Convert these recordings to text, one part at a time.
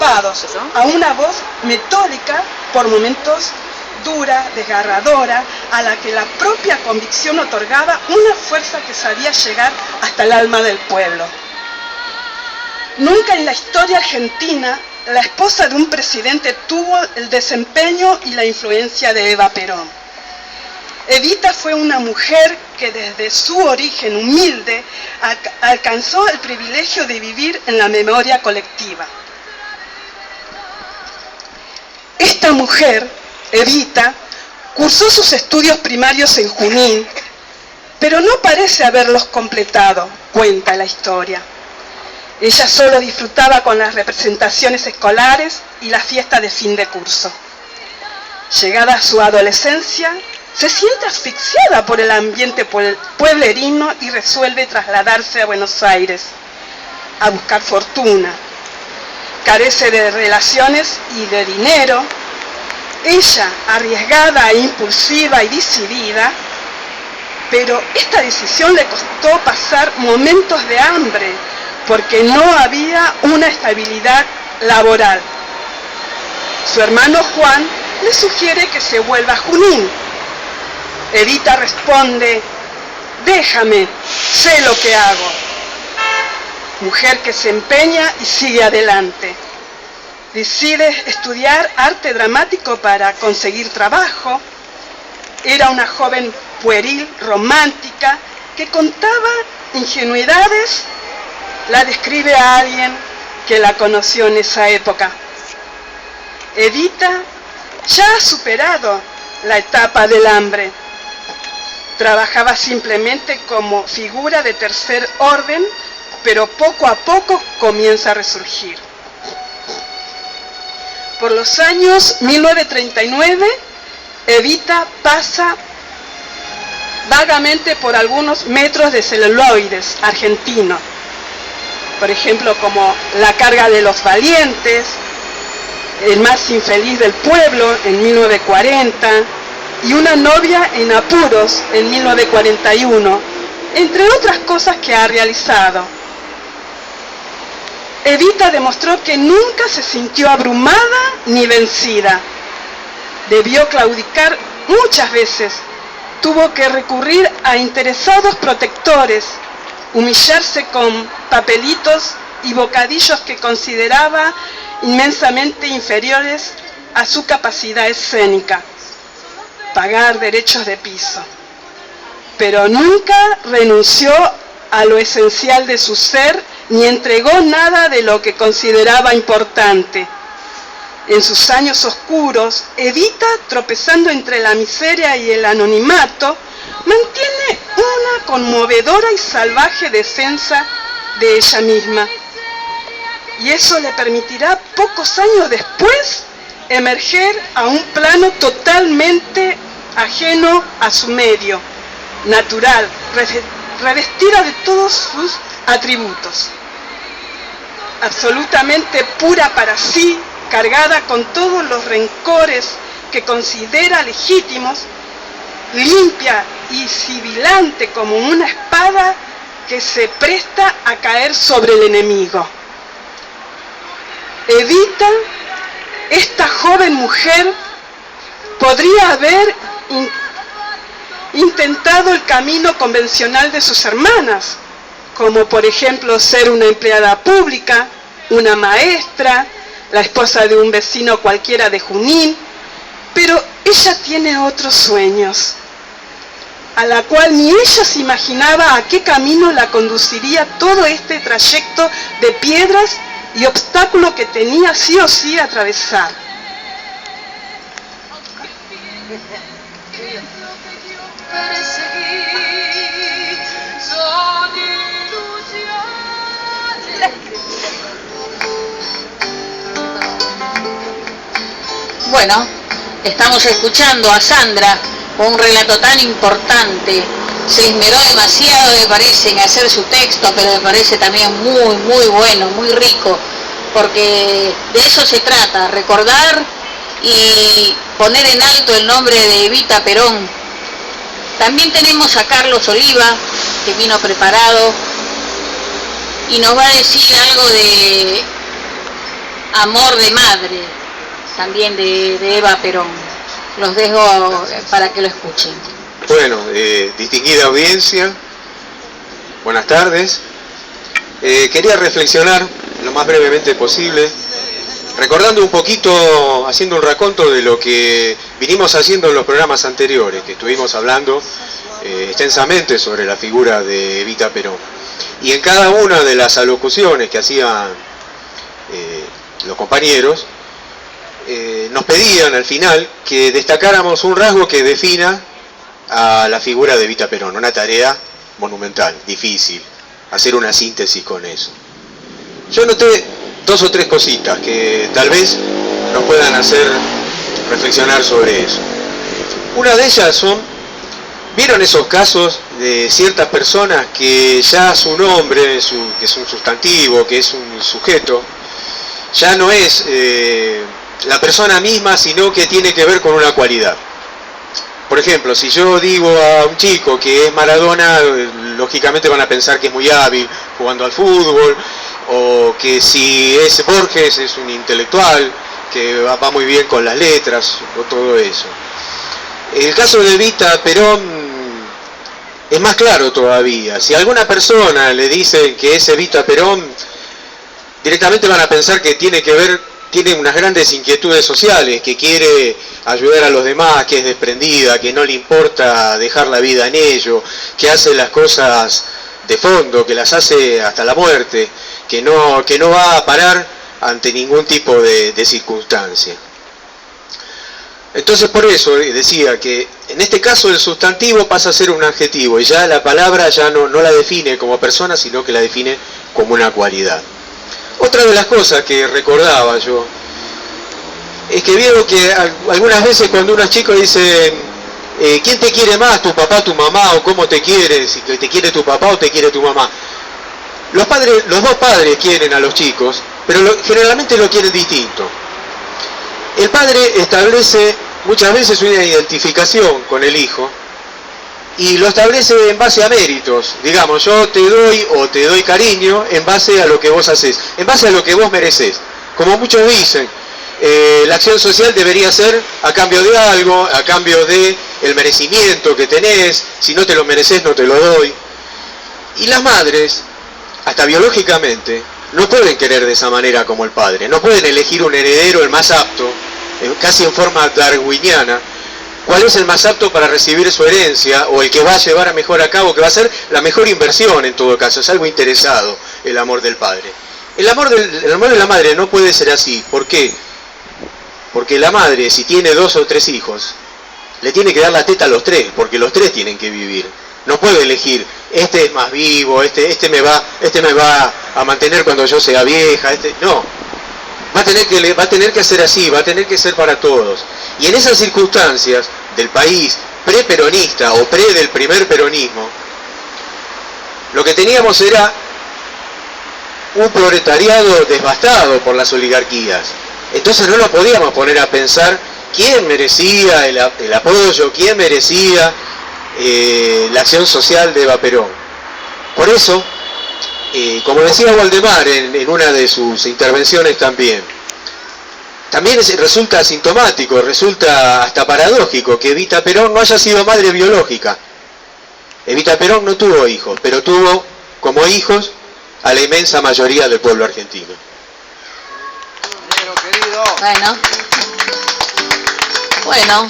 atrapados a una voz metódica, por momentos dura, desgarradora, a la que la propia convicción otorgaba una fuerza que sabía llegar hasta el alma del pueblo. Nunca en la historia argentina la esposa de un presidente tuvo el desempeño y la influencia de Eva Perón. Evita fue una mujer que desde su origen humilde alcanzó el privilegio de vivir en la memoria colectiva. Esta mujer, Evita, cursó sus estudios primarios en Junín, pero no parece haberlos completado, cuenta la historia. Ella solo disfrutaba con las representaciones escolares y la fiesta de fin de curso. Llegada a su adolescencia, se siente asfixiada por el ambiente pueblerino y resuelve trasladarse a Buenos Aires a buscar fortuna. Carece de relaciones y de dinero. Ella, arriesgada, impulsiva y decidida, pero esta decisión le costó pasar momentos de hambre porque no había una estabilidad laboral. Su hermano Juan le sugiere que se vuelva a Junín. Evita responde: déjame, sé lo que hago. Mujer que se empeña y sigue adelante. Decide estudiar arte dramático para conseguir trabajo. Era una joven pueril, romántica, que contaba ingenuidades. La describe a alguien que la conoció en esa época. Evita ya ha superado la etapa del hambre. Trabajaba simplemente como figura de tercer orden, pero poco a poco comienza a resurgir. Por los años 1939, Evita pasa vagamente por algunos metros de celuloides argentinos, por ejemplo, como La carga de los valientes, El más infeliz del pueblo en 1940, y Una novia en apuros en 1941, entre otras cosas que ha realizado. Evita demostró que nunca se sintió abrumada ni vencida. Debió claudicar muchas veces. Tuvo que recurrir a interesados protectores, humillarse con papelitos y bocadillos que consideraba inmensamente inferiores a su capacidad escénica, pagar derechos de piso. Pero nunca renunció a lo esencial de su ser, ni entregó nada de lo que consideraba importante. En sus años oscuros, Evita, tropezando entre la miseria y el anonimato, mantiene una conmovedora y salvaje defensa de ella misma. Y eso le permitirá pocos años después emerger a un plano totalmente ajeno a su medio, natural, revestida de todos sus atributos. Absolutamente pura para sí, cargada con todos los rencores que considera legítimos, limpia y sibilante como una espada que se presta a caer sobre el enemigo. Evita, esta joven mujer, podría haber intentado el camino convencional de sus hermanas, como por ejemplo ser una empleada pública, una maestra, la esposa de un vecino cualquiera de Junín, pero ella tiene otros sueños, a la cual ni ella se imaginaba a qué camino la conduciría todo este trayecto de piedras y obstáculos que tenía sí o sí atravesar. Bueno, estamos escuchando a Sandra con un relato tan importante. Se esmeró demasiado, me parece, en hacer su texto, pero me parece también muy bueno, muy rico, porque de eso se trata, recordar y poner en alto el nombre de Evita Perón. También tenemos a Carlos Oliva, que vino preparado y nos va a decir algo Amor de Madre, también de Eva Perón. Los dejo para que lo escuchen. Bueno, distinguida audiencia, buenas tardes. Quería reflexionar lo más brevemente posible, recordando un poquito, haciendo un raconto de lo que vinimos haciendo en los programas anteriores, que estuvimos hablando extensamente sobre la figura de Evita Perón. Y en cada una de las alocuciones que hacían los compañeros, nos pedían al final que destacáramos un rasgo que defina a la figura de Evita Perón. Una tarea monumental, difícil, hacer una síntesis con eso. Yo noté 2 o 3 cositas que tal vez nos puedan hacer reflexionar sobre eso. Una de ellas son, ¿vieron esos casos de ciertas personas que ya su nombre, que es un sustantivo, que es un sujeto, ya no es la persona misma, sino que tiene que ver con una cualidad? Por ejemplo, si yo digo a un chico que es Maradona, lógicamente van a pensar que es muy hábil jugando al fútbol, o que si es Borges es un intelectual, que va muy bien con las letras, o todo eso. El caso de Evita Perón es más claro todavía. Si a alguna persona le dicen que es Evita Perón, directamente van a pensar que tiene unas grandes inquietudes sociales, que quiere ayudar a los demás, que es desprendida, que no le importa dejar la vida en ello, que hace las cosas de fondo, que las hace hasta la muerte, que no va a parar ante ningún tipo de circunstancia. Entonces, por eso decía que en este caso el sustantivo pasa a ser un adjetivo, y ya la palabra ya no la define como persona, sino que la define como una cualidad. Otra de las cosas que recordaba yo es que veo que algunas veces cuando unos chicos dicen ¿quién te quiere más, tu papá, tu mamá, o cómo te quiere, si te quiere tu papá o te quiere tu mamá? Los dos padres quieren a los chicos, pero generalmente lo quieren distinto. El padre establece muchas veces una identificación con el hijo y lo establece en base a méritos. Digamos, yo te doy cariño en base a lo que vos haces, en base a lo que vos mereces. Como muchos dicen, la acción social debería ser a cambio de algo, a cambio de el merecimiento que tenés. Si no te lo mereces, no te lo doy. Y las madres, hasta biológicamente, no pueden querer de esa manera como el padre. No pueden elegir un heredero el más apto, casi en forma darwiniana, cuál es el más apto para recibir su herencia, o el que va a llevar a mejor a cabo, que va a ser la mejor inversión en todo caso. Es algo interesado el amor del padre. El amor de la madre no puede ser así. ¿Por qué? Porque la madre, si tiene 2 o 3 hijos, le tiene que dar la teta a los 3, porque los 3 tienen que vivir. No puede elegir, este es más vivo, este me va a mantener cuando yo sea vieja, no. Va a tener que ser así, va a tener que ser para todos. Y en esas circunstancias del país pre-peronista o del primer peronismo, lo que teníamos era un proletariado devastado por las oligarquías. Entonces no nos podíamos poner a pensar quién merecía el apoyo, quién merecía la acción social de Eva Perón. Por eso, como decía Waldemar en una de sus intervenciones también resulta asintomático, resulta hasta paradójico que Evita Perón no haya sido madre biológica. Evita Perón no tuvo hijos, pero tuvo como hijos a la inmensa mayoría del pueblo argentino. Bueno,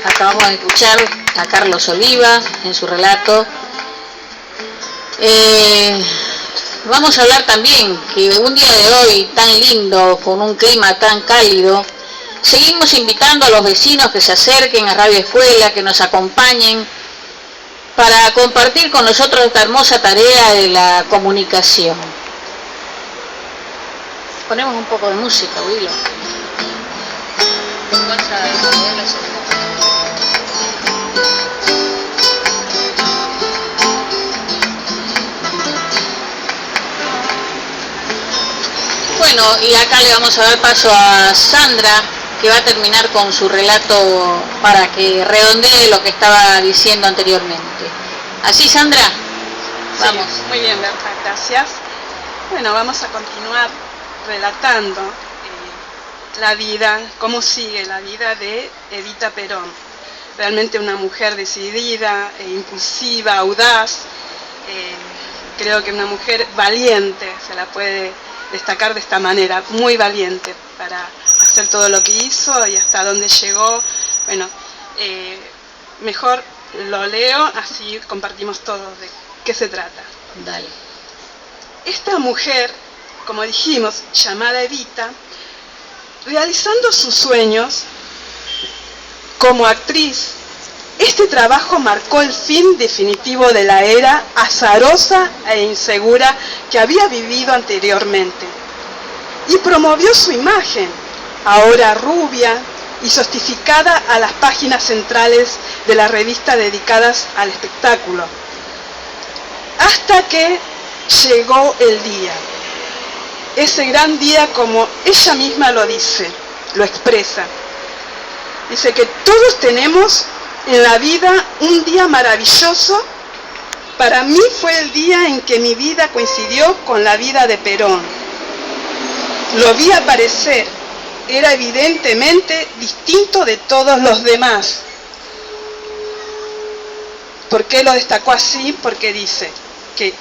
acabamos de escuchar a Carlos Oliva en su relato. Vamos a hablar también que un día de hoy tan lindo, con un clima tan cálido, seguimos invitando a los vecinos que se acerquen a Radio Escuela, que nos acompañen para compartir con nosotros esta hermosa tarea de la comunicación. Ponemos un poco de música, Willow. Bueno, y acá le vamos a dar paso a Sandra, que va a terminar con su relato para que redondee lo que estaba diciendo anteriormente. ¿Así, Sandra? Vamos. Sí, muy bien, Berta, gracias. Bueno, vamos a continuar relatando la vida, cómo sigue la vida de Evita Perón. Realmente una mujer decidida, impulsiva, audaz, creo que una mujer valiente, se la puede destacar de esta manera, muy valiente para hacer todo lo que hizo y hasta dónde llegó. Bueno, mejor lo leo, así compartimos todos de qué se trata. Dale. Esta mujer, como dijimos, llamada Evita, realizando sus sueños como actriz, este trabajo marcó el fin definitivo de la era azarosa e insegura que había vivido anteriormente y promovió su imagen, ahora rubia y sostificada, a las páginas centrales de la revista dedicadas al espectáculo, hasta que llegó el día, ese gran día, como ella misma lo dice, lo expresa. Dice que todos tenemos en la vida un día maravilloso. Para mí fue el día en que mi vida coincidió con la vida de Perón. Lo vi aparecer, era evidentemente distinto de todos los demás. ¿Por qué lo destacó así? Porque dice que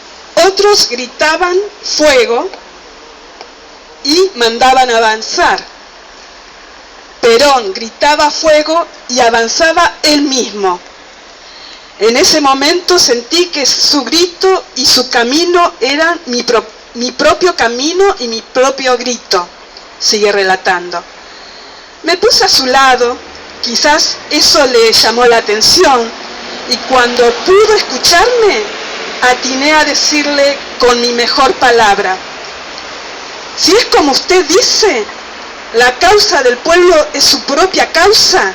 otros gritaban fuego y mandaban avanzar. Perón gritaba fuego y avanzaba él mismo. En ese momento sentí que su grito y su camino eran mi propio camino y mi propio grito, sigue relatando. Me puse a su lado, quizás eso le llamó la atención, y cuando pudo escucharme, atiné a decirle con mi mejor palabra: si es como usted dice, la causa del pueblo es su propia causa.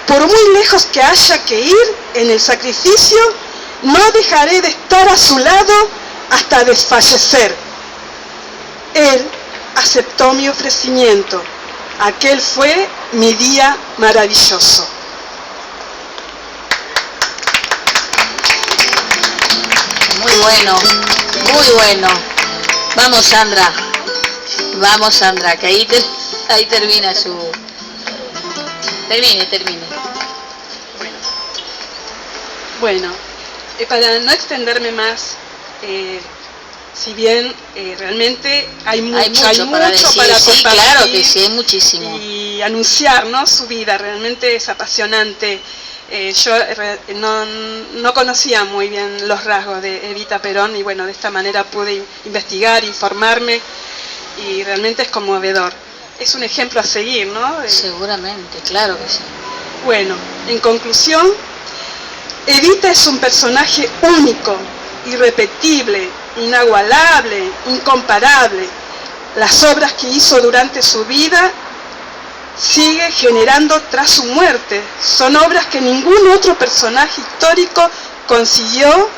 Por muy lejos que haya que ir en el sacrificio, no dejaré de estar a su lado hasta desfallecer. Él aceptó mi ofrecimiento. Aquel fue mi día maravilloso. Muy bueno, muy bueno. Vamos, Sandra, que ahí termina su... Termine. Bueno, para no extenderme más, si bien realmente hay mucho para compartir, sí, claro que sí, hay muchísimo. Y anunciar, ¿no?, su vida, realmente es apasionante. Yo no conocía muy bien los rasgos de Evita Perón y bueno, de esta manera pude investigar, informarme y realmente es conmovedor. Es un ejemplo a seguir, ¿no? Seguramente, claro que sí. Bueno, en conclusión, Evita es un personaje único, irrepetible, inagualable, incomparable. Las obras que hizo durante su vida sigue generando tras su muerte. Son obras que ningún otro personaje histórico consiguió,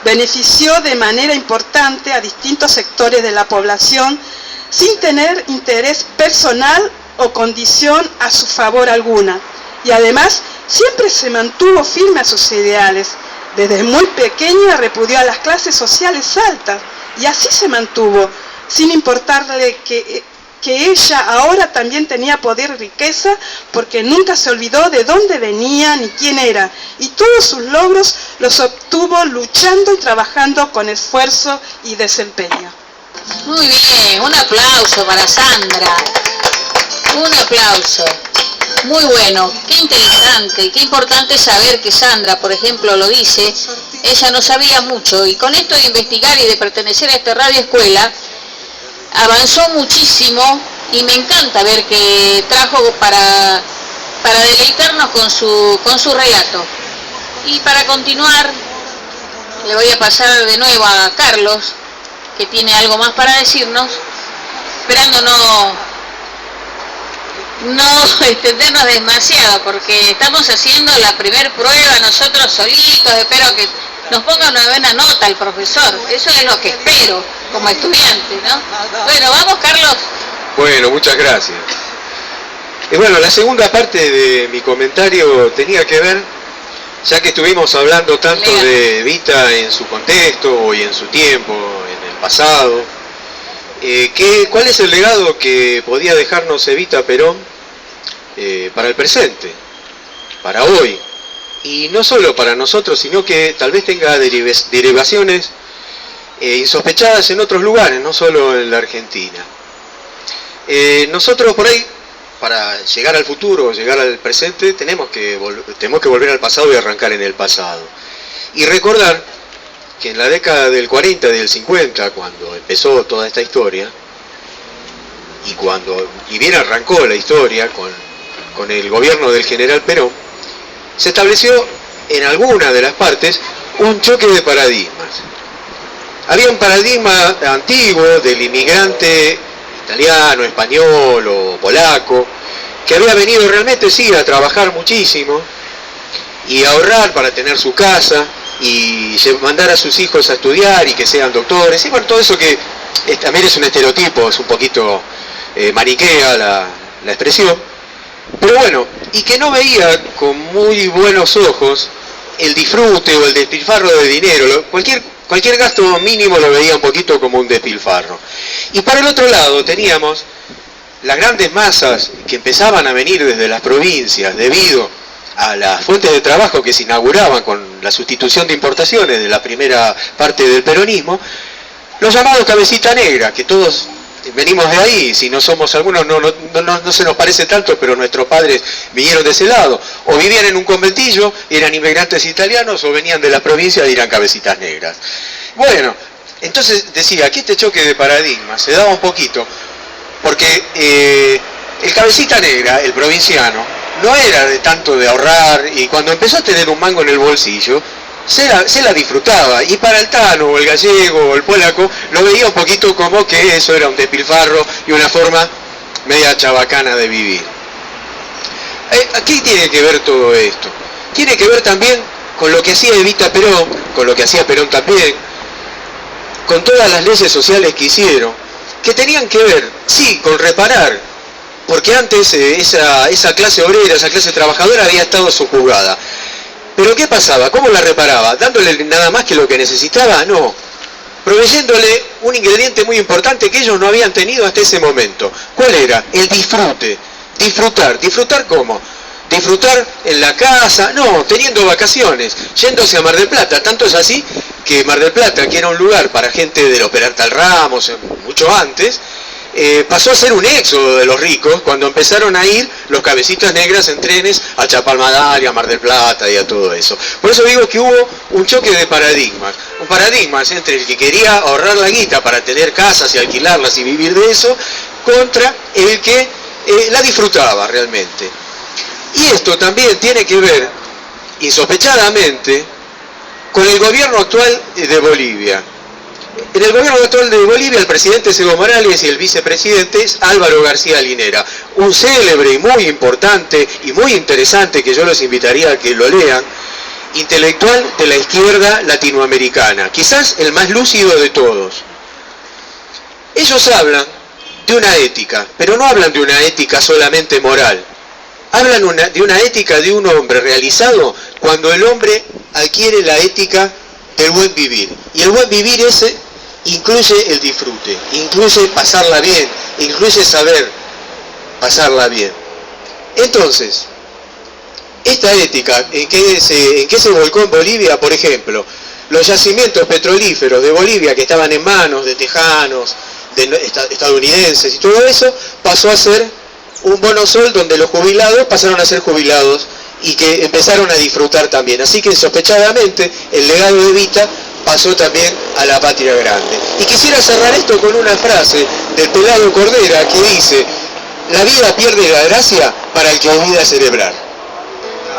benefició de manera importante a distintos sectores de la población sin tener interés personal o condición a su favor alguna. Y además siempre se mantuvo firme a sus ideales. Desde muy pequeña repudió a las clases sociales altas y así se mantuvo, sin importarle que ella ahora también tenía poder y riqueza, porque nunca se olvidó de dónde venía ni quién era, y todos sus logros los obtuvo luchando y trabajando con esfuerzo y desempeño. Muy bien, un aplauso para Sandra, un aplauso. Muy bueno, qué interesante, qué importante saber que Sandra, por ejemplo, lo dice, ella no sabía mucho, y con esto de investigar y de pertenecer a esta radio escuela, avanzó muchísimo, y me encanta ver que trajo para deleitarnos con su relato. Y para continuar, le voy a pasar de nuevo a Carlos, que tiene algo más para decirnos, esperando no extendernos demasiado, porque estamos haciendo la primer prueba nosotros solitos. Espero que nos ponga una buena nota el profesor, eso es lo que espero como estudiante, ¿no? Bueno, vamos, Carlos. Bueno, muchas gracias. Y bueno, la segunda parte de mi comentario tenía que ver, ya que estuvimos hablando tanto de Evita en su contexto y en su tiempo, en el pasado, ¿Cuál es el legado que podía dejarnos Evita Perón para el presente, para hoy? Y no solo para nosotros, sino que tal vez tenga derivaciones insospechadas en otros lugares, no solo en la Argentina. Nosotros por ahí, para llegar al futuro, llegar al presente, tenemos que volver al pasado y arrancar en el pasado. Y recordar que en la década del 40 y del 50, cuando empezó toda esta historia, y bien arrancó la historia con el gobierno del general Perón, se estableció en alguna de las partes un choque de paradigmas. Había un paradigma antiguo del inmigrante italiano, español o polaco, que había venido realmente sí a trabajar muchísimo y a ahorrar para tener su casa y mandar a sus hijos a estudiar y que sean doctores, y bueno, todo eso que también es un estereotipo, es un poquito maniquea la expresión, pero bueno, y que no veía con muy buenos ojos el disfrute o el despilfarro de dinero, cualquier gasto mínimo lo veía un poquito como un despilfarro. Y para el otro lado teníamos las grandes masas que empezaban a venir desde las provincias debido a las fuentes de trabajo que se inauguraban con la sustitución de importaciones de la primera parte del peronismo, los llamados cabecita negra, que todos venimos de ahí, si no somos algunos no se nos parece tanto, pero nuestros padres vinieron de ese lado, o vivían en un conventillo, eran inmigrantes italianos, o venían de la provincia y eran cabecitas negras. Bueno, entonces decía, aquí este choque de paradigmas se daba un poquito, porque el cabecita negra, el provinciano, no era de tanto de ahorrar, y cuando empezó a tener un mango en el bolsillo, se la disfrutaba, y para el tano, o el gallego, o el polaco, lo veía un poquito como que eso era un despilfarro y una forma media chabacana de vivir. ¿Qué tiene que ver todo esto? Tiene que ver también con lo que hacía Evita Perón, con lo que hacía Perón también, con todas las leyes sociales que hicieron, que tenían que ver, sí, con reparar, porque antes esa clase obrera, esa clase trabajadora había estado subjugada. Pero ¿qué pasaba? ¿Cómo la reparaba? ¿Dándole nada más que lo que necesitaba? No. Proveyéndole un ingrediente muy importante que ellos no habían tenido hasta ese momento. ¿Cuál era? El disfrute. Disfrutar. ¿Disfrutar cómo? Disfrutar en la casa, no, teniendo vacaciones, yéndose a Mar del Plata. Tanto es así que Mar del Plata, que era un lugar para gente del Operantal Ramos, mucho antes, pasó a ser un éxodo de los ricos cuando empezaron a ir los cabecitas negras en trenes a Chapalmadal, a Mar del Plata y a todo eso. Por eso digo que hubo un choque de paradigmas. Un paradigma entre el que quería ahorrar la guita para tener casas y alquilarlas y vivir de eso, contra el que la disfrutaba realmente. Y esto también tiene que ver, insospechadamente, con el gobierno actual de Bolivia. En el gobierno actual de Bolivia, el presidente es Evo Morales y el vicepresidente es Álvaro García Linera, un célebre y muy importante y muy interesante, que yo los invitaría a que lo lean, intelectual de la izquierda latinoamericana, quizás el más lúcido de todos. Ellos hablan de una ética, pero no hablan de una ética solamente moral, hablan de una ética de un hombre realizado cuando el hombre adquiere la ética del buen vivir. Y el buen vivir ese incluye el disfrute, incluye pasarla bien, incluye saber pasarla bien. Entonces, esta ética, ¿en qué se volcó en Bolivia? Por ejemplo, los yacimientos petrolíferos de Bolivia que estaban en manos de tejanos, de estadounidenses y todo eso, pasó a ser un bono sol donde los jubilados pasaron a ser jubilados y que empezaron a disfrutar también. Así que insospechadamente el legado de Evita pasó también a la patria grande. Y quisiera cerrar esto con una frase del Pelado Cordera que dice: la vida pierde la gracia para el que olvida celebrar.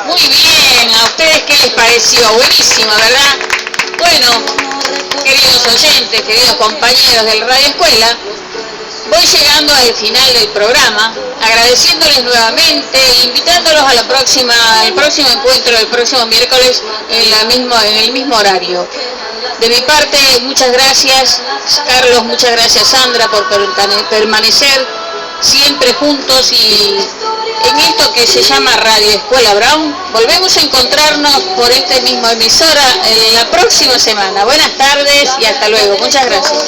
Muy bien, ¿a ustedes qué les pareció? Buenísimo, ¿verdad? Bueno, queridos oyentes, queridos compañeros del Radio Escuela, voy llegando al final del programa, agradeciéndoles nuevamente, invitándolos a al próximo encuentro del próximo miércoles en el mismo horario. De mi parte, muchas gracias Carlos, muchas gracias Sandra por permanecer siempre juntos y en esto que se llama Radio Escuela Brown. Volvemos a encontrarnos por esta misma emisora en la próxima semana. Buenas tardes y hasta luego. Muchas gracias.